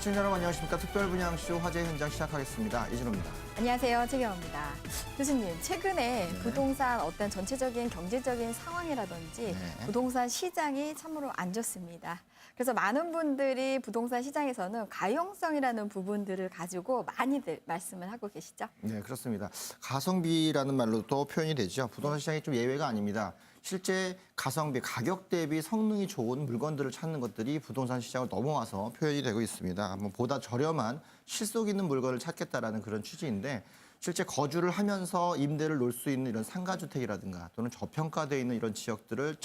시청자 여러분 안녕하십니까. 특별분양쇼 화재 현장 시작하겠습니다. 이진호입니다. 안녕하세요. 최경호입니다. 교수님, 최근에 부동산 어떤 전체적인 경제적인 상황이라든지 부동산 시장이 참으로 안 좋습니다. 그래서 많은 분들이 부동산 시장에서는 가용성이라는 부분들을 가지고 많이들 말씀을 하고 계시죠? 네, 그렇습니다. 가성비라는 말로도 표현이 되죠. 부동산 시장이 좀 예외가 아닙니다. 실제 가성비, 가격 대비 성능이 좋은 물건들을 찾는 것들이 부동산 시장을 넘어와서 표현이 되고 있습니다. 보다 저렴한 실속 있는 물건을 찾겠다라는 그런 취지인데 실제 거주를 하면서 임대를 놓을 수 있는 이런 상가주택이라든가 또는 저평가되어 있는 이런 지역들을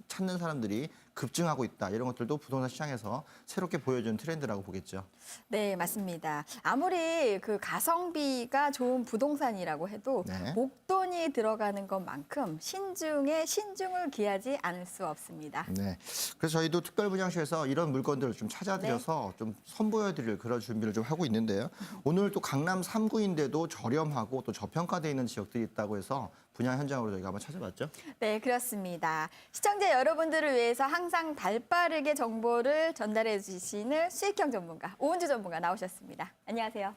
찾는 사람들이 급증하고 있다. 이런 것들도 부동산 시장에서 새롭게 보여주는 트렌드라고 보겠죠. 네, 맞습니다. 아무리 그 가성비가 좋은 부동산이라고 해도 목돈이 들어가는 것만큼 신중에 신중을 기하지 않을 수 없습니다. 네, 그래서 저희도 특별분양쇼에서 이런 물건들을 좀 찾아드려서 좀 선보여드릴 그런 준비를 좀 하고 있는데요. 오늘 또 강남 3구인데도 저렴하고 또 저평가되어 있는 지역들이 있다고 해서 분양 현장으로 저희가 한번 찾아봤죠. 네, 그렇습니다. 시청자 여러분들을 위해서 항상 발빠르게 정보를 전달해 주시는 수익형 전문가, 오은주 전문가 나오셨습니다. 안녕하세요.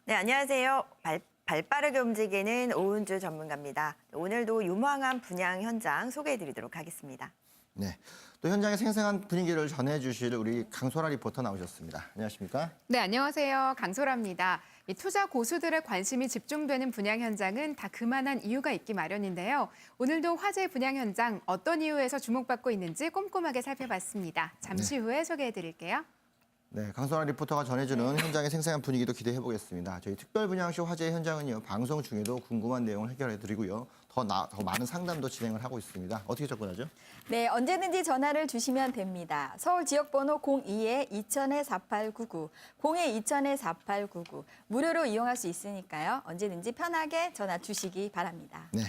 네, 안녕하세요. 발빠르게 움직이는 오은주 전문가입니다. 오늘도 유망한 분양 현장 소개해드리도록 하겠습니다. 네, 또 현장의 생생한 분위기를 전해주실 우리 강소라 리포터 나오셨습니다. 안녕하십니까? 네, 안녕하세요. 강소라입니다. 이 투자 고수들의 관심이 집중되는 분양 현장은 다 그만한 이유가 있기 마련인데요. 오늘도 화재 분양 현장 어떤 이유에서 주목받고 있는지 꼼꼼하게 살펴봤습니다. 잠시 후에 소개해드릴게요. 네, 강소라 리포터가 전해주는 현장의 생생한 분위기도 기대해 보겠습니다. 저희 특별분양쇼 화재 현장은요, 방송 중에도 궁금한 내용을 해결해 드리고요. 더 많은 상담도 진행을 하고 있습니다. 어떻게 접근하죠? 네, 언제든지 전화를 주시면 됩니다. 서울 지역번호 02-2000-4899, 02-2000-4899 무료로 이용할 수 있으니까요. 언제든지 편하게 전화 주시기 바랍니다. 네,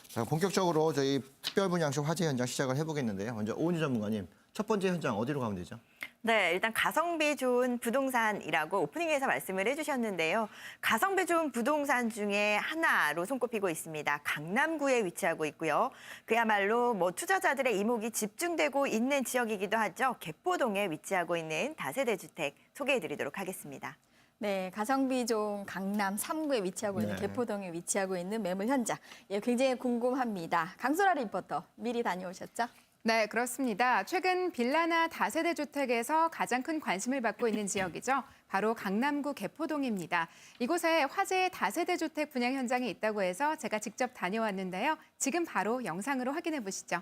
자, 본격적으로 저희 특별분양쇼 화재 현장 시작을 해보겠는데요. 먼저 오은주 전문가님, 첫 번째 현장 어디로 가면 되죠? 네, 일단 가성비 좋은 부동산이라고 오프닝에서 말씀을 해주셨는데요. 가성비 좋은 부동산 중에 하나로 손꼽히고 있습니다. 강남구에 위치하고 있고요. 그야말로 투자자들의 이목이 집중되고 있는 지역이기도 하죠. 개포동에 위치하고 있는 다세대 주택 소개해드리도록 하겠습니다. 네, 가성비 좋은 강남 3구에 위치하고 있는 개포동에 위치하고 있는 매물 현장. 예, 굉장히 궁금합니다. 강소라 리포터 미리 다녀오셨죠? 네, 그렇습니다. 최근 빌라나 다세대 주택에서 가장 큰 관심을 받고 있는 지역이죠. 바로 강남구 개포동입니다. 이곳에 화재의 다세대 주택 분양 현장이 있다고 해서 제가 직접 다녀왔는데요. 지금 바로 영상으로 확인해 보시죠.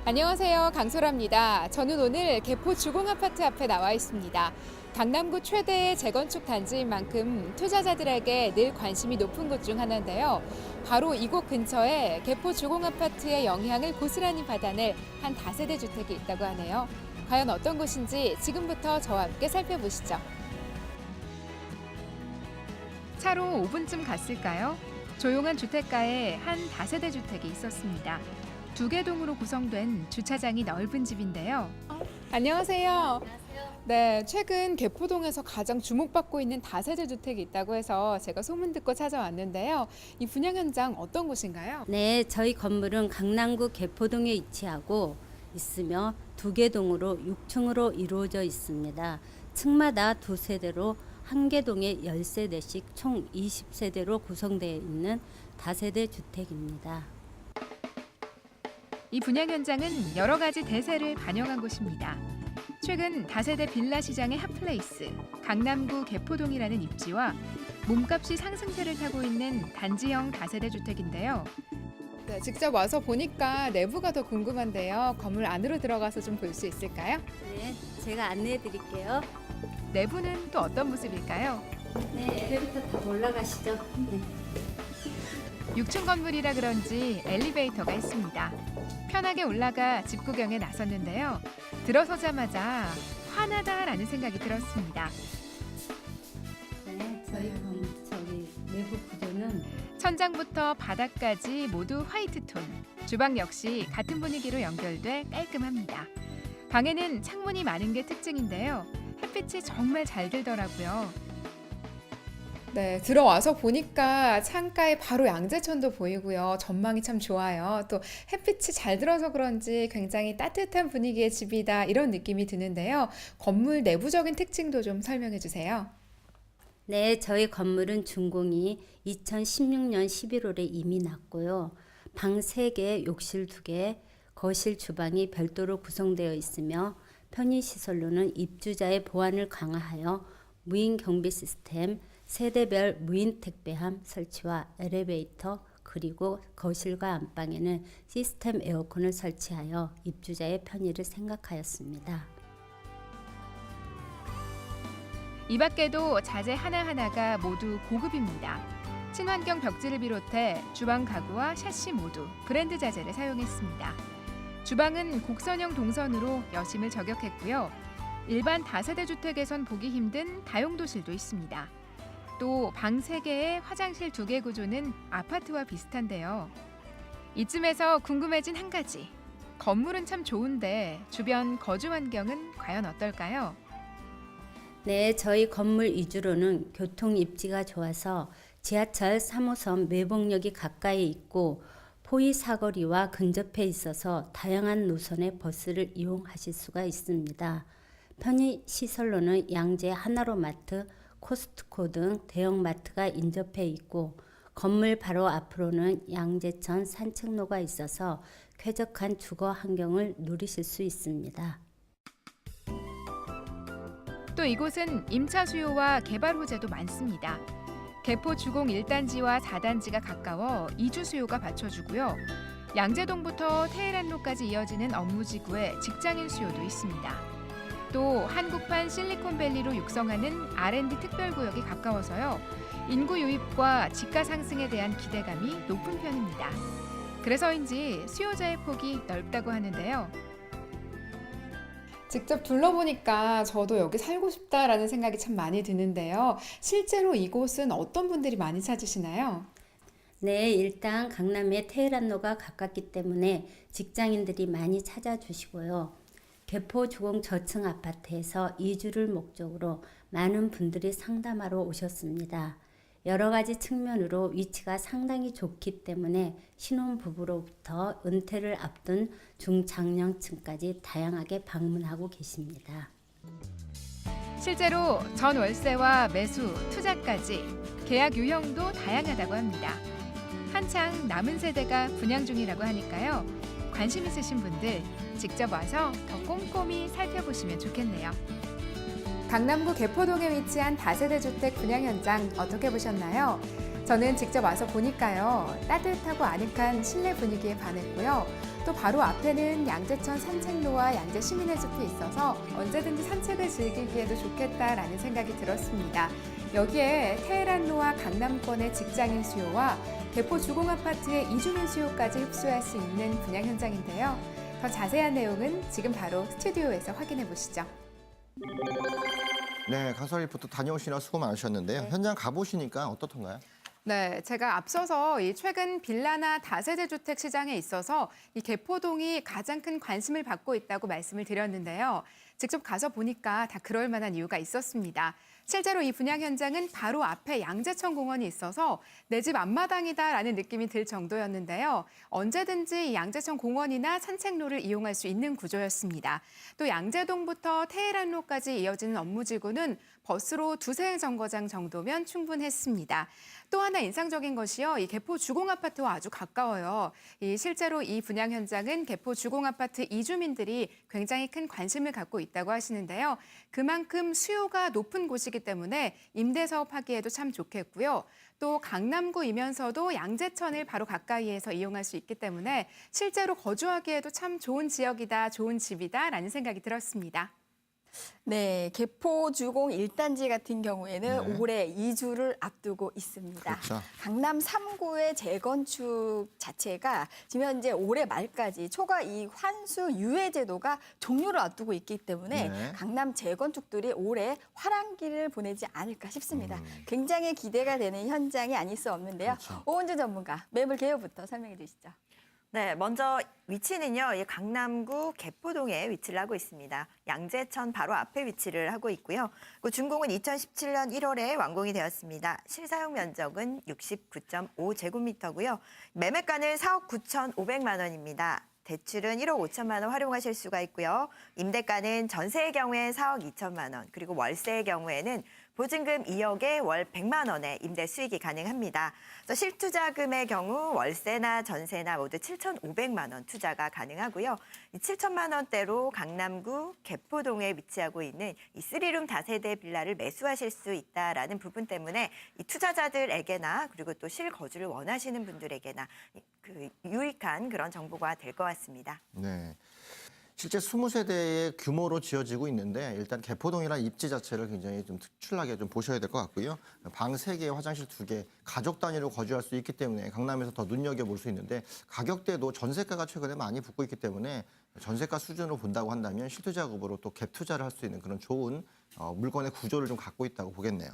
안녕하세요. 강소라입니다. 저는 오늘 개포 주공아파트 앞에 나와 있습니다. 강남구 최대의 재건축 단지인 만큼 투자자들에게 늘 관심이 높은 곳 중 하나인데요. 바로 이곳 근처에 개포 주공아파트의 영향을 고스란히 받아낼 한 다세대 주택이 있다고 하네요. 과연 어떤 곳인지 지금부터 저와 함께 살펴보시죠. 차로 5분쯤 갔을까요? 조용한 주택가에 한 다세대 주택이 있었습니다. 2개 동으로 구성된 주차장이 넓은 집인데요. 안녕하세요. 네, 최근 개포동에서 가장 주목받고 있는 다세대 주택이 있다고 해서 제가 소문 듣고 찾아왔는데요. 이 분양 현장 어떤 곳인가요? 네, 저희 건물은 강남구 개포동에 위치하고 있으며 2개 동으로 6층으로 이루어져 있습니다. 층마다 2세대로 한 개 동에 10세대씩 총 20세대로 구성되어 있는 다세대 주택입니다. 이 분양 현장은 여러 가지 대세를 반영한 곳입니다. 최근 다세대 빌라 시장의 핫플레이스, 강남구 개포동이라는 입지와 몸값이 상승세를 타고 있는 단지형 다세대 주택인데요. 네, 직접 와서 보니까 내부가 더 궁금한데요. 건물 안으로 들어가서 좀 볼 수 있을까요? 네, 제가 안내해 드릴게요. 내부는 또 어떤 모습일까요? 네, 엘리베이터 다 올라가시죠. 네. 6층 건물이라 그런지 엘리베이터가 있습니다. 편하게 올라가 집 구경에 나섰는데요. 들어서자마자 환하다라는 생각이 들었습니다. 네, 저희 내부 구조는 천장부터 바닥까지 모두 화이트 톤. 주방 역시 같은 분위기로 연결돼 깔끔합니다. 방에는 창문이 많은 게 특징인데요. 햇빛이 정말 잘 들더라고요. 네, 들어와서 보니까 창가에 바로 양재천도 보이고요. 전망이 참 좋아요. 또 햇빛이 잘 들어서 그런지 굉장히 따뜻한 분위기의 집이다 이런 느낌이 드는데요. 건물 내부적인 특징도 좀 설명해 주세요. 네, 저희 건물은 준공이 2016년 11월에 이미 났고요. 방 3개, 욕실 2개, 거실, 주방이 별도로 구성되어 있으며 편의시설로는 입주자의 보안을 강화하여 무인 경비 시스템, 세대별 무인 택배함 설치와 엘리베이터, 그리고 거실과 안방에는 시스템 에어컨을 설치하여 입주자의 편의를 생각하였습니다. 이 밖에도 자재 하나하나가 모두 고급입니다. 친환경 벽지를 비롯해 주방 가구와 샤시 모두 브랜드 자재를 사용했습니다. 주방은 곡선형 동선으로 여심을 저격했고요. 일반 다세대 주택에선 보기 힘든 다용도실도 있습니다. 또 방 3개에 화장실 2개 구조는 아파트와 비슷한데요. 이쯤에서 궁금해진 한 가지. 건물은 참 좋은데 주변 거주 환경은 과연 어떨까요? 네, 저희 건물 위주로는 교통 입지가 좋아서 지하철 3호선 매봉역이 가까이 있고 포위 사거리와 근접해 있어서 다양한 노선의 버스를 이용하실 수가 있습니다. 편의 시설로는 양재 하나로마트, 코스트코 등 대형 마트가 인접해 있고 건물 바로 앞으로는 양재천 산책로가 있어서 쾌적한 주거 환경을 누리실 수 있습니다. 또 이곳은 임차 수요와 개발 호재도 많습니다. 개포 주공 1단지와 4단지가 가까워 이주 수요가 받쳐주고요. 양재동부터 테헤란로까지 이어지는 업무지구에 직장인 수요도 있습니다. 또 한국판 실리콘밸리로 육성하는 R&D 특별구역이 가까워서요. 인구 유입과 집가 상승에 대한 기대감이 높은 편입니다. 그래서인지 수요자의 폭이 넓다고 하는데요. 직접 둘러보니까 저도 여기 살고 싶다라는 생각이 참 많이 드는데요. 실제로 이곳은 어떤 분들이 많이 찾으시나요? 네, 일단 강남에 테헤란로가 가깝기 때문에 직장인들이 많이 찾아주시고요. 개포 주공 저층 아파트에서 이주를 목적으로 많은 분들이 상담하러 오셨습니다. 여러 가지 측면으로 위치가 상당히 좋기 때문에 신혼부부로부터 은퇴를 앞둔 중장년층까지 다양하게 방문하고 계십니다. 실제로 전 월세와 매수, 투자까지 계약 유형도 다양하다고 합니다. 한창 남은 세대가 분양 중이라고 하니까요. 관심 있으신 분들 직접 와서 더 꼼꼼히 살펴보시면 좋겠네요. 강남구 개포동에 위치한 다세대 주택 분양 현장 어떻게 보셨나요? 저는 직접 와서 보니까요. 따뜻하고 아늑한 실내 분위기에 반했고요. 또 바로 앞에는 양재천 산책로와 양재 시민의 숲이 있어서 언제든지 산책을 즐기기에도 좋겠다라는 생각이 들었습니다. 여기에 테헤란로와 강남권의 직장인 수요와 개포 주공아파트의 이주민 수요까지 흡수할 수 있는 분양 현장인데요. 더 자세한 내용은 지금 바로 스튜디오에서 확인해 보시죠. 네, 강서 리포터 다녀오시느라 수고 많으셨는데요. 현장 가보시니까 어떻던가요? 네, 제가 앞서서 이 최근 빌라나 다세대 주택 시장에 있어서 이 개포동이 가장 큰 관심을 받고 있다고 말씀을 드렸는데요. 직접 가서 보니까 다 그럴 만한 이유가 있었습니다. 실제로 이 분양 현장은 바로 앞에 양재천 공원이 있어서 내 집 앞마당이다라는 느낌이 들 정도였는데요. 언제든지 양재천 공원이나 산책로를 이용할 수 있는 구조였습니다. 또 양재동부터 테헤란로까지 이어지는 업무지구는 버스로 2세 정거장 정도면 충분했습니다. 또 하나 인상적인 것이요. 이 개포 주공아파트와 아주 가까워요. 실제로 이 분양 현장은 개포 주공아파트 이주민들이 굉장히 큰 관심을 갖고 있다고 하시는데요. 그만큼 수요가 높은 곳이기 때문에 임대 사업하기에도 참 좋겠고요. 또 강남구이면서도 양재천을 바로 가까이에서 이용할 수 있기 때문에 실제로 거주하기에도 참 좋은 지역이다, 좋은 집이다라는 생각이 들었습니다. 네, 개포 주공 1단지 같은 경우에는 네. 올해 이주를 앞두고 있습니다. 그렇죠. 강남 3구의 재건축 자체가 지금 현재 올해 말까지 초과 이익 환수 유예 제도가 종료를 앞두고 있기 때문에 네. 강남 재건축들이 올해 화랑기를 보내지 않을까 싶습니다. 굉장히 기대가 되는 현장이 아닐 수 없는데요. 그렇죠. 오은주 전문가, 매물 개요부터 설명해 주시죠. 네, 먼저 위치는요, 이 강남구 개포동에 위치를 하고 있습니다. 양재천 바로 앞에 위치를 하고 있고요. 그 준공은 2017년 1월에 완공이 되었습니다. 실사용 면적은 69.5제곱미터고요. 매매가는 4억 9,500만 원입니다. 대출은 1억 5천만 원 활용하실 수가 있고요. 임대가는 전세의 경우에 4억 2천만 원, 그리고 월세의 경우에는 보증금 2억에 월 100만 원의 임대 수익이 가능합니다. 그래서 실투자금의 경우 월세나 전세나 모두 7,500만 원 투자가 가능하고요. 이 7천만 원대로 강남구 개포동에 위치하고 있는 이 3룸 다세대 빌라를 매수하실 수 있다라는 부분 때문에 이 투자자들에게나 그리고 또 실거주를 원하시는 분들에게나 그 유익한 그런 정보가 될 것 같습니다. 네. 실제 20세대의 규모로 지어지고 있는데 일단 개포동이라는 입지 자체를 굉장히 좀 특출나게 좀 보셔야 될 것 같고요. 방 3개, 화장실 2개, 가족 단위로 거주할 수 있기 때문에 강남에서 더 눈여겨볼 수 있는데 가격대도 전세가가 최근에 많이 붙고 있기 때문에 전세가 수준으로 본다고 한다면 실투자급으로 또 갭 투자를 할 수 있는 그런 좋은 물건의 구조를 좀 갖고 있다고 보겠네요.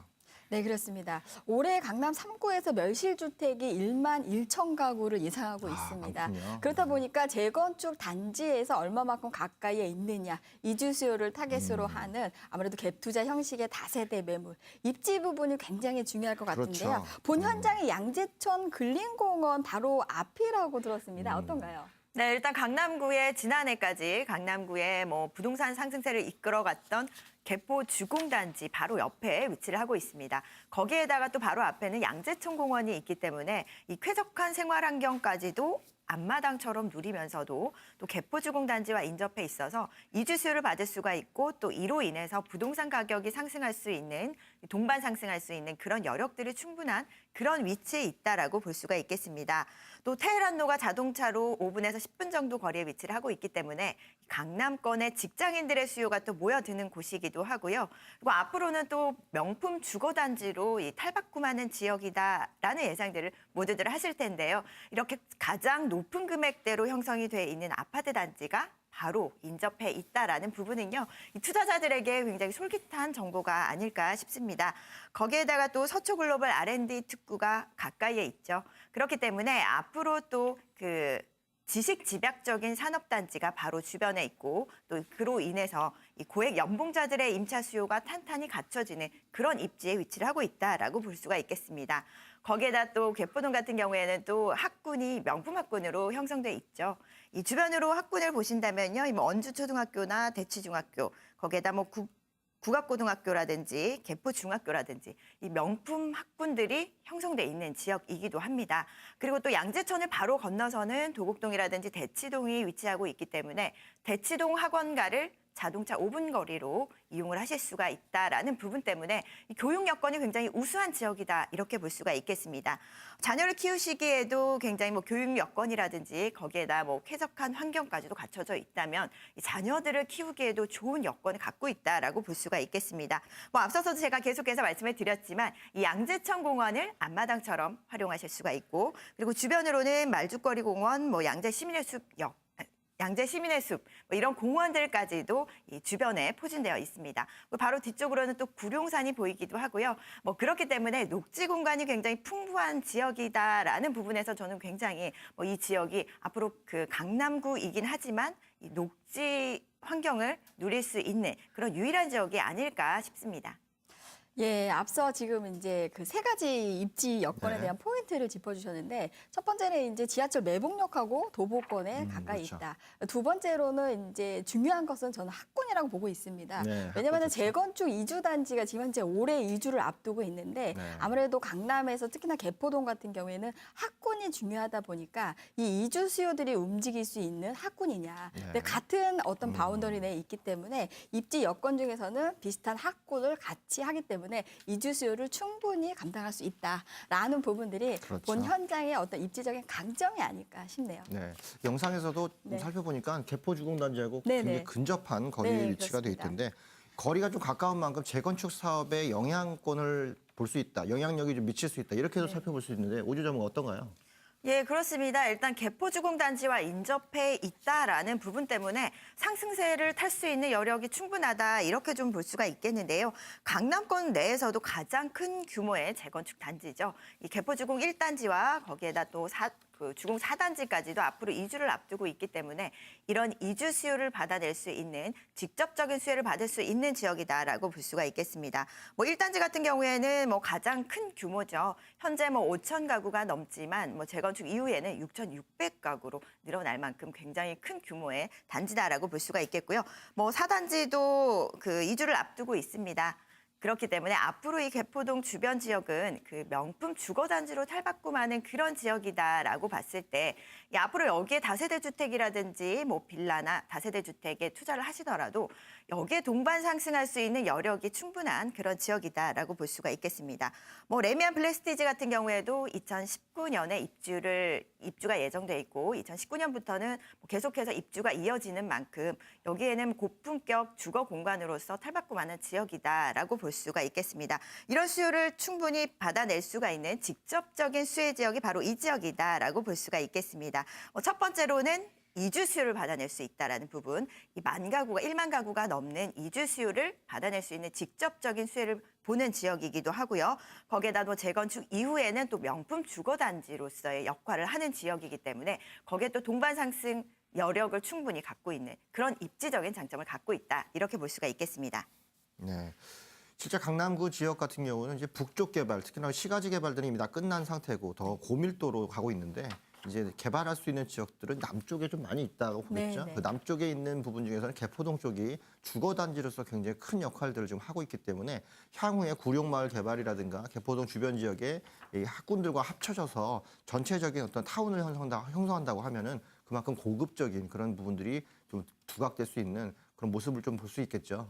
네, 그렇습니다. 올해 강남 3구에서 멸실주택이 1만 1천 가구를 예상하고 있습니다. 많군요. 그렇다 보니까 재건축 단지에서 얼마만큼 가까이에 있느냐, 이주 수요를 타겟으로 하는 아무래도 갭 투자 형식의 다세대 매물, 입지 부분이 굉장히 중요할 것 같은데요. 그렇죠. 본 현장이 양재천 근린공원 바로 앞이라고 들었습니다. 어떤가요? 네, 일단 강남구에 지난해까지 강남구에 뭐 부동산 상승세를 이끌어갔던 개포 주공단지 바로 옆에 위치를 하고 있습니다. 거기에다가 또 바로 앞에는 양재천 공원이 있기 때문에 이 쾌적한 생활 환경까지도 앞마당처럼 누리면서도 또 개포주공단지와 인접해 있어서 이주 수요를 받을 수가 있고 또 이로 인해서 부동산 가격이 상승할 수 있는 동반 상승할 수 있는 그런 여력들이 충분한 그런 위치에 있다라고 볼 수가 있겠습니다. 또 테헤란로가 자동차로 5분에서 10분 정도 거리에 위치를 하고 있기 때문에 강남권의 직장인들의 수요가 또 모여드는 곳이기도 하고요. 그리고 앞으로는 또 명품 주거단지로 이 탈바꿈하는 지역이다라는 예상들을 모두들 하실 텐데요. 이렇게 가장 높은 금액대로 형성이 돼 있는 아파트 단지가 바로 인접해 있다라는 부분은요. 이 투자자들에게 굉장히 솔깃한 정보가 아닐까 싶습니다. 거기에다가 또 서초글로벌 R&D 특구가 가까이에 있죠. 그렇기 때문에 앞으로 또 그 지식 집약적인 산업단지가 바로 주변에 있고 또 그로 인해서 이 고액 연봉자들의 임차 수요가 탄탄히 갖춰지는 그런 입지에 위치를 하고 있다라고 볼 수가 있겠습니다. 거기에다 또 개포동 같은 경우에는 또 학군이 명품 학군으로 형성돼 있죠. 이 주변으로 학군을 보신다면요, 뭐 언주초등학교나 대치중학교, 거기에다 뭐 국악고등학교라든지 개포중학교라든지 이 명품 학군들이 형성돼 있는 지역이기도 합니다. 그리고 또 양재천을 바로 건너서는 도곡동이라든지 대치동이 위치하고 있기 때문에 대치동 학원가를 자동차 5분 거리로 이용을 하실 수가 있다라는 부분 때문에 이 교육 여건이 굉장히 우수한 지역이다 이렇게 볼 수가 있겠습니다. 자녀를 키우시기에도 굉장히 뭐 교육 여건이라든지 거기에다 뭐 쾌적한 환경까지도 갖춰져 있다면 이 자녀들을 키우기에도 좋은 여건을 갖고 있다라고 볼 수가 있겠습니다. 뭐 앞서서도 제가 계속해서 말씀을 드렸지만 이 양재천 공원을 앞마당처럼 활용하실 수가 있고 그리고 주변으로는 말죽거리 공원, 뭐 양재 시민의 숲역 양재 시민의 숲, 뭐 이런 공원들까지도 이 주변에 포진되어 있습니다. 바로 뒤쪽으로는 또 구룡산이 보이기도 하고요. 뭐 그렇기 때문에 녹지 공간이 굉장히 풍부한 지역이다라는 부분에서 저는 굉장히 뭐 이 지역이 앞으로 그 강남구이긴 하지만 이 녹지 환경을 누릴 수 있는 그런 유일한 지역이 아닐까 싶습니다. 예, 앞서 지금 이제 그 세 가지 입지 여건에 네. 대한 포인트를 짚어주셨는데 첫 번째는 이제 지하철 매복역하고 도보권에 가까이 그렇죠. 있다. 두 번째로는 이제 중요한 것은 저는 학군이라고 보고 있습니다. 네, 왜냐하면 학군 좋죠. 재건축 이주 단지가 지금 현재 올해 이주를 앞두고 있는데 네. 아무래도 강남에서 특히나 개포동 같은 경우에는 학군이 중요하다 보니까 이 이주 수요들이 움직일 수 있는 학군이냐. 네. 근데 같은 어떤 바운더리 내에 있기 때문에 입지 여건 중에서는 비슷한 학군을 같이 하기 때문에 이주 수요를 충분히 감당할 수 있다라는 부분들이 그렇죠. 본 현장의 어떤 입지적인 강점이 아닐까 싶네요. 네, 영상에서도 좀 네. 살펴보니까 개포주공단지하고 네네. 굉장히 근접한 거리에 네, 위치가 돼 그렇습니다. 있던데 거리가 좀 가까운 만큼 재건축 사업에 영향권을 볼 수 있다, 영향력이 좀 미칠 수 있다 이렇게도 네. 살펴볼 수 있는데 오주 전문가 어떤가요? 예, 그렇습니다. 일단 개포주공단지와 인접해 있다라는 부분 때문에 상승세를 탈 수 있는 여력이 충분하다 이렇게 좀 볼 수가 있겠는데요. 강남권 내에서도 가장 큰 규모의 재건축 단지죠. 이 개포주공 1단지와 거기에다 또 그 주공 4단지까지도 앞으로 이주를 앞두고 있기 때문에 이런 이주 수요를 받아낼 수 있는 직접적인 수혜를 받을 수 있는 지역이다라고 볼 수가 있겠습니다. 뭐 1단지 같은 경우에는 뭐 가장 큰 규모죠. 현재 뭐 5천 가구가 넘지만 뭐 재건축 이후에는 6,600가구로 늘어날 만큼 굉장히 큰 규모의 단지다라고 볼 수가 있겠고요. 뭐 4단지도 그 이주를 앞두고 있습니다. 그렇기 때문에 앞으로 이 개포동 주변 지역은 그 명품 주거단지로 탈바꿈하는 그런 지역이다라고 봤을 때 앞으로 여기에 다세대 주택이라든지 뭐 빌라나 다세대 주택에 투자를 하시더라도 여기에 동반 상승할 수 있는 여력이 충분한 그런 지역이다라고 볼 수가 있겠습니다. 뭐 레미안 플레스티지 같은 경우에도 2019년에 입주가 예정돼 있고 2019년부터는 계속해서 입주가 이어지는 만큼 여기에는 고품격 주거 공간으로서 탈바꿈하는 지역이다라고 볼 수가 있겠습니다. 이런 수요를 충분히 받아낼 수가 있는 직접적인 수혜 지역이 바로 이 지역이다라고 볼 수가 있겠습니다. 첫 번째로는 이주 수요를 받아낼 수 있다라는 부분, 이 1만 가구가 넘는 이주 수요를 받아낼 수 있는 직접적인 수혜를 보는 지역이기도 하고요. 거기에다 또 재건축 이후에는 또 명품 주거단지로서의 역할을 하는 지역이기 때문에 거기에 또 동반 상승 여력을 충분히 갖고 있는 그런 입지적인 장점을 갖고 있다. 이렇게 볼 수가 있겠습니다. 네. 실제 강남구 지역 같은 경우는 이제 북쪽 개발, 특히나 시가지 개발들이 이미 다 끝난 상태고 더 고밀도로 가고 있는데 이제 개발할 수 있는 지역들은 남쪽에 좀 많이 있다고 보겠죠. 네. 그 남쪽에 있는 부분 중에서는 개포동 쪽이 주거단지로서 굉장히 큰 역할들을 지금 하고 있기 때문에 향후에 구룡마을 개발이라든가 개포동 주변 지역의 이 학군들과 합쳐져서 전체적인 어떤 타운을 형성한다고 하면은 그만큼 고급적인 그런 부분들이 좀 부각될 수 있는 그런 모습을 좀 볼 수 있겠죠.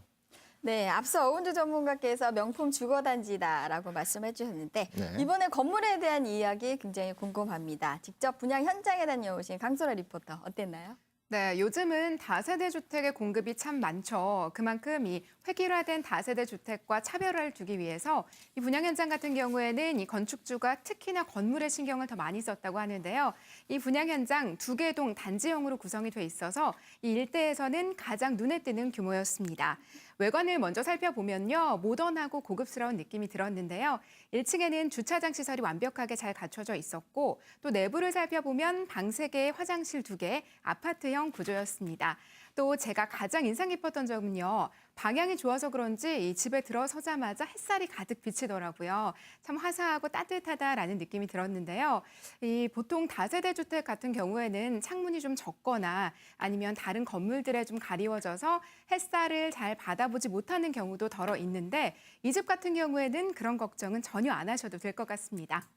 네, 앞서 오은주 전문가께서 명품 주거단지다라고 말씀해 주셨는데 네. 이번에 건물에 대한 이야기 굉장히 궁금합니다. 직접 분양 현장에 다녀오신 강소라 리포터 어땠나요? 네, 요즘은 다세대 주택의 공급이 참 많죠. 그만큼 이 획일화된 다세대 주택과 차별화를 두기 위해서 이 분양 현장 같은 경우에는 이 건축주가 특히나 건물에 신경을 더 많이 썼다고 하는데요. 이 분양 현장 2개 동 단지형으로 구성이 돼 있어서 이 일대에서는 가장 눈에 띄는 규모였습니다. 외관을 먼저 살펴보면요. 모던하고 고급스러운 느낌이 들었는데요. 1층에는 주차장 시설이 완벽하게 잘 갖춰져 있었고 또 내부를 살펴보면 방 3개, 화장실 2개, 아파트형 구조였습니다. 또 제가 가장 인상 깊었던 점은요. 방향이 좋아서 그런지 이 집에 들어서자마자 햇살이 가득 비치더라고요. 참 화사하고 따뜻하다라는 느낌이 들었는데요. 이 보통 다세대 주택 같은 경우에는 창문이 좀 적거나 아니면 다른 건물들에 좀 가리워져서 햇살을 잘 받아보지 못하는 경우도 덜어 있는데 이 집 같은 경우에는 그런 걱정은 전혀 안 하셔도 될 것 같습니다.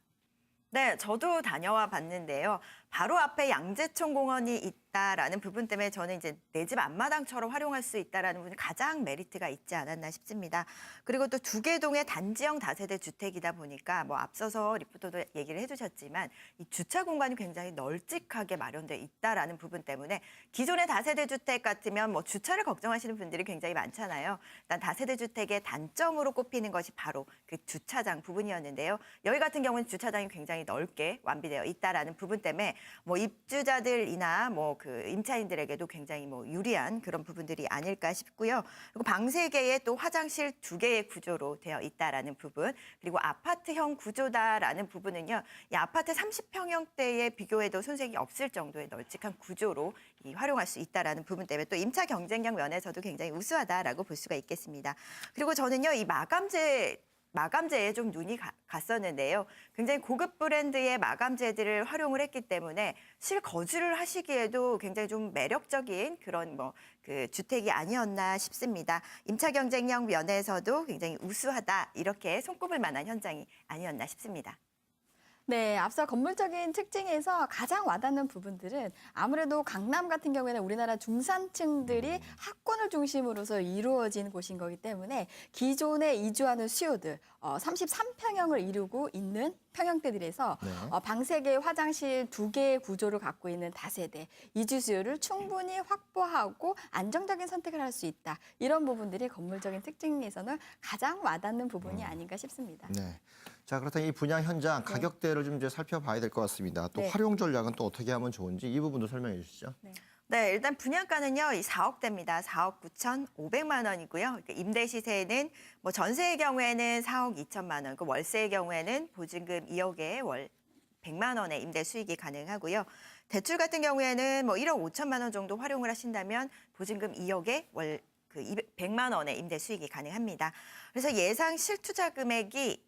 네, 저도 다녀와 봤는데요. 바로 앞에 양재천 공원이 있다라는 부분 때문에 저는 이제 내 집 앞마당처럼 활용할 수 있다라는 부분이 가장 메리트가 있지 않았나 싶습니다. 그리고 또 2개 동의 단지형 다세대 주택이다 보니까 뭐 앞서서 리포터도 얘기를 해주셨지만 이 주차 공간이 굉장히 널찍하게 마련돼 있다라는 부분 때문에 기존의 다세대 주택 같으면 뭐 주차를 걱정하시는 분들이 굉장히 많잖아요. 일단 다세대 주택의 단점으로 꼽히는 것이 바로 그 주차장 부분이었는데요. 여기 같은 경우는 주차장이 굉장히 넓게 완비되어 있다라는 부분 때문에 뭐 입주자들이나 뭐 그 임차인들에게도 굉장히 뭐 유리한 그런 부분들이 아닐까 싶고요. 그리고 방 3개에 또 화장실 2개의 구조로 되어 있다라는 부분, 그리고 아파트형 구조다라는 부분은요. 이 아파트 30평형대에 비교해도 손색이 없을 정도의 널찍한 구조로 활용할 수 있다라는 부분 때문에 또 임차 경쟁력 면에서도 굉장히 우수하다라고 볼 수가 있겠습니다. 그리고 저는요, 이 마감재에 좀 눈이 갔었는데요. 굉장히 고급 브랜드의 마감재들을 활용을 했기 때문에 실거주를 하시기에도 굉장히 좀 매력적인 그런 그 주택이 아니었나 싶습니다. 임차 경쟁력 면에서도 굉장히 우수하다, 이렇게 손꼽을 만한 현장이 아니었나 싶습니다. 네, 앞서 건물적인 특징에서 가장 와닿는 부분들은 아무래도 강남 같은 경우에는 우리나라 중산층들이 학군을 중심으로서 이루어진 곳인 거기 때문에 기존에 이주하는 수요들, 33평형을 이루고 있는 평형대들에서 네. 방 3개, 화장실 2개의 구조를 갖고 있는 다세대, 이주 수요를 충분히 확보하고 안정적인 선택을 할 수 있다. 이런 부분들이 건물적인 특징에서는 가장 와닿는 부분이 아닌가 싶습니다. 네. 자, 그렇다면 이 분양 현장 가격대를 좀 이제 살펴봐야 될 것 같습니다. 또 네. 활용 전략은 또 어떻게 하면 좋은지 이 부분도 설명해 주시죠. 네, 일단 분양가는요, 이 4억대입니다. 4억 9,500만 원이고요. 임대 시세는 뭐 전세의 경우에는 4억 2천만 원, 그 월세의 경우에는 보증금 2억에 월 100만 원의 임대 수익이 가능하고요. 대출 같은 경우에는 뭐 1억 5천만 원 정도 활용을 하신다면 보증금 2억에 월 100만 원의 임대 수익이 가능합니다. 그래서 예상 실투자 금액이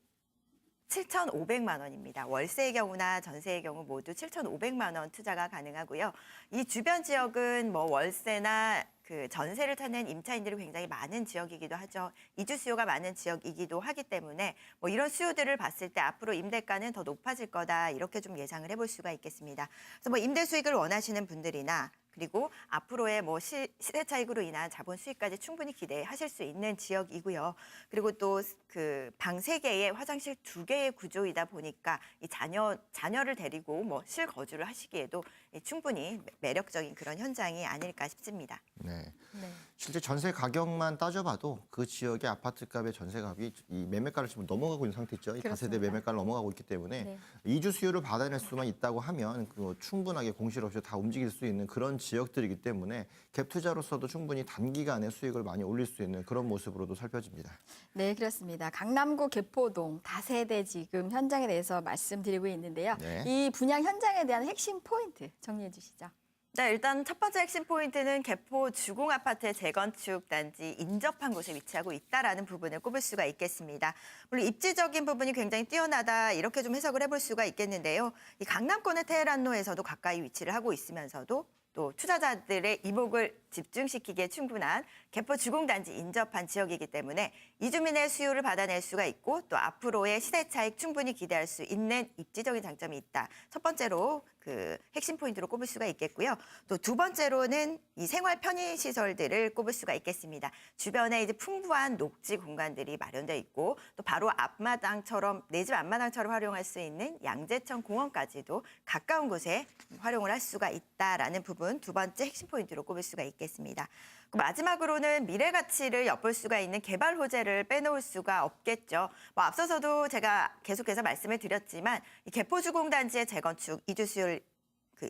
7,500만 원입니다. 월세의 경우나 전세의 경우 모두 7,500만 원 투자가 가능하고요. 이 주변 지역은 뭐 월세나 그 전세를 찾는 임차인들이 굉장히 많은 지역이기도 하죠. 이주 수요가 많은 지역이기도 하기 때문에 뭐 이런 수요들을 봤을 때 앞으로 임대가는 더 높아질 거다 이렇게 좀 예상을 해볼 수가 있겠습니다. 그래서 뭐 임대 수익을 원하시는 분들이나 그리고 앞으로의 뭐 시세 차익으로 인한 자본 수익까지 충분히 기대하실 수 있는 지역이고요. 그리고 또 그 방 3개에 화장실 2개의 구조이다 보니까 이 자녀를 데리고 뭐 실거주를 하시기에도 충분히 매력적인 그런 현장이 아닐까 싶습니다. 네. 네. 실제 전세 가격만 따져봐도 그 지역의 아파트값의 전세값이 이 매매가를 지금 넘어가고 있는 상태죠. 이 다세대 그렇습니다. 매매가를 넘어가고 있기 때문에 네. 이주 수요를 받아낼 수만 있다고 하면 그 충분하게 공실 없이 다 움직일 수 있는 그런 지역들이기 때문에 갭 투자로서도 충분히 단기간에 수익을 많이 올릴 수 있는 그런 모습으로도 살펴집니다. 네, 그렇습니다. 강남구 개포동 다세대 지금 현장에 대해서 말씀드리고 있는데요. 네. 이 분양 현장에 대한 핵심 포인트 정리해 주시죠. 네, 일단 첫 번째 핵심 포인트는 개포 주공 아파트의 재건축 단지 인접한 곳에 위치하고 있다라는 부분을 꼽을 수가 있겠습니다. 물론 입지적인 부분이 굉장히 뛰어나다 이렇게 좀 해석을 해볼 수가 있겠는데요. 이 강남권의 테헤란로에서도 가까이 위치를 하고 있으면서도 또 투자자들의 이목을 집중시키기에 충분한 개포 주공단지 인접한 지역이기 때문에 이주민의 수요를 받아낼 수가 있고 또 앞으로의 시세 차익 충분히 기대할 수 있는 입지적인 장점이 있다. 첫 번째로 그 핵심 포인트로 꼽을 수가 있겠고요. 또 두 번째로는 이 생활 편의 시설들을 꼽을 수가 있겠습니다. 주변에 이제 풍부한 녹지 공간들이 마련되어 있고 또 바로 앞마당처럼 내 집 앞마당처럼 활용할 수 있는 양재천 공원까지도 가까운 곳에 활용을 할 수가 있다라는 부분 두 번째 핵심 포인트로 꼽을 수가 있겠습니다. 마지막으로는 미래 가치를 엿볼 수가 있는 개발 호재를 빼놓을 수가 없겠죠. 뭐 앞서서도 제가 계속해서 말씀을 드렸지만 이 개포주공단지의 재건축 이주 수요를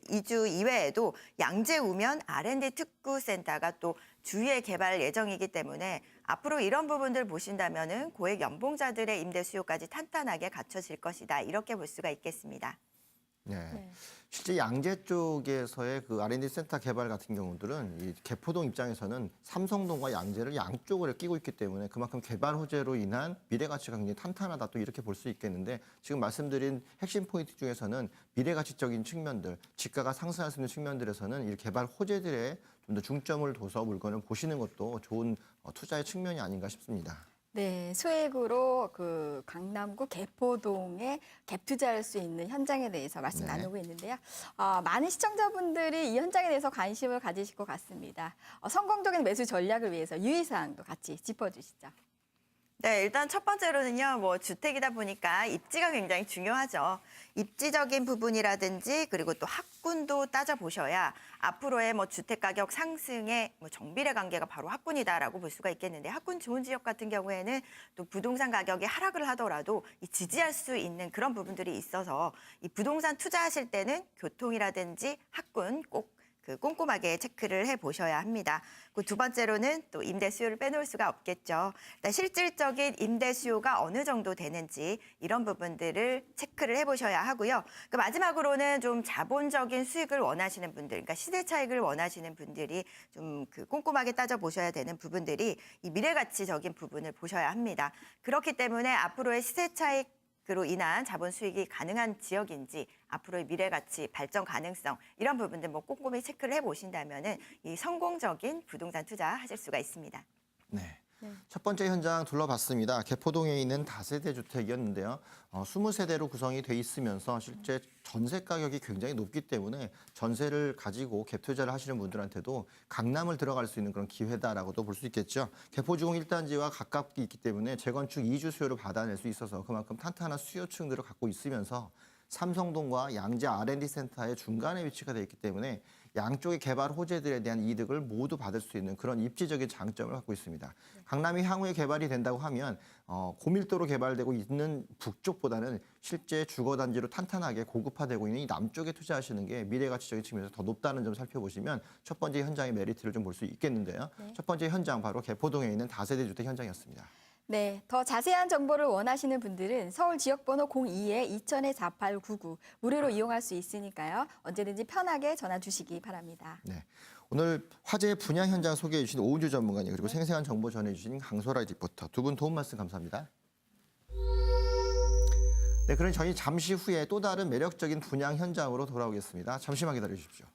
이주 이외에도 양재 우면 R&D 특구센터가 또 주위에 개발 예정이기 때문에 앞으로 이런 부분들 보신다면은 고액 연봉자들의 임대 수요까지 탄탄하게 갖춰질 것이다 이렇게 볼 수가 있겠습니다. 네. 네. 실제 양재 쪽에서의 그 R&D 센터 개발 같은 경우들은 이 개포동 입장에서는 삼성동과 양재를 양쪽을 끼고 있기 때문에 그만큼 개발 호재로 인한 미래 가치가 굉장히 탄탄하다 또 이렇게 볼 수 있겠는데 지금 말씀드린 핵심 포인트 중에서는 미래 가치적인 측면들, 지가가 상승할 수 있는 측면들에서는 이 개발 호재들에 좀 더 중점을 둬서 물건을 보시는 것도 좋은 투자의 측면이 아닌가 싶습니다. 네, 소액으로 그 강남구 개포동에 갭 투자할 수 있는 현장에 대해서 말씀 네. 나누고 있는데요. 많은 시청자분들이 이 현장에 대해서 관심을 가지실 것 같습니다. 성공적인 매수 전략을 위해서 유의사항도 같이 짚어주시죠. 네, 일단 첫 번째로는요, 뭐 주택이다 보니까 입지가 굉장히 중요하죠. 입지적인 부분이라든지 그리고 또 학군도 따져보셔야 앞으로의 뭐 주택 가격 상승의 뭐 정비례 관계가 바로 학군이다라고 볼 수가 있겠는데 학군 좋은 지역 같은 경우에는 또 부동산 가격이 하락을 하더라도 이 지지할 수 있는 그런 부분들이 있어서 이 부동산 투자하실 때는 교통이라든지 학군 꼭 꼼꼼하게 체크를 해보셔야 합니다. 그 두 번째로는 또 임대 수요를 빼놓을 수가 없겠죠. 일단 실질적인 임대 수요가 어느 정도 되는지 이런 부분들을 체크를 해보셔야 하고요. 그 마지막으로는 좀 자본적인 수익을 원하시는 분들, 그러니까 시세 차익을 원하시는 분들이 좀 꼼꼼하게 따져보셔야 되는 부분들이 이 미래가치적인 부분을 보셔야 합니다. 그렇기 때문에 앞으로의 시세 차익 으로 인한 자본 수익이 가능한 지역인지 앞으로의 미래 가치 발전 가능성 이런 부분들 뭐 꼼꼼히 체크를 해보신다면은 이 성공적인 부동산 투자하실 수가 있습니다. 네. 네. 첫 번째 현장 둘러봤습니다. 개포동에 있는 다세대 주택이었는데요. 20세대로 구성이 돼 있으면서 실제 전세 가격이 굉장히 높기 때문에 전세를 가지고 갭 투자를 하시는 분들한테도 강남을 들어갈 수 있는 그런 기회다라고도 볼 수 있겠죠. 개포주공 1단지와 가깝게 있기 때문에 재건축 이주 수요를 받아낼 수 있어서 그만큼 탄탄한 수요층들을 갖고 있으면서 삼성동과 양재 R&D 센터의 중간에 위치가 되어 있기 때문에 양쪽의 개발 호재들에 대한 이득을 모두 받을 수 있는 그런 입지적인 장점을 갖고 있습니다. 강남이 향후에 개발이 된다고 하면 고밀도로 개발되고 있는 북쪽보다는 실제 주거단지로 탄탄하게 고급화되고 있는 이 남쪽에 투자하시는 게 미래가치적인 측면에서 더 높다는 점 살펴보시면 첫 번째 현장의 메리트를 좀 볼 수 있겠는데요. 네. 첫 번째 현장 바로 개포동에 있는 다세대 주택 현장이었습니다. 네, 더 자세한 정보를 원하시는 분들은 서울 지역번호 02-2000-4899 무료로 이용할 수 있으니까요. 언제든지 편하게 전화 주시기 바랍니다. 네. 오늘 화재 분양 현장 소개해 주신 오은주 전문가님 그리고 생생한 정보 전해 주신 강소라 리포터 두 분 도움 말씀 감사합니다. 네, 그럼 저희 잠시 후에 또 다른 매력적인 분양 현장으로 돌아오겠습니다. 잠시만 기다려 주십시오.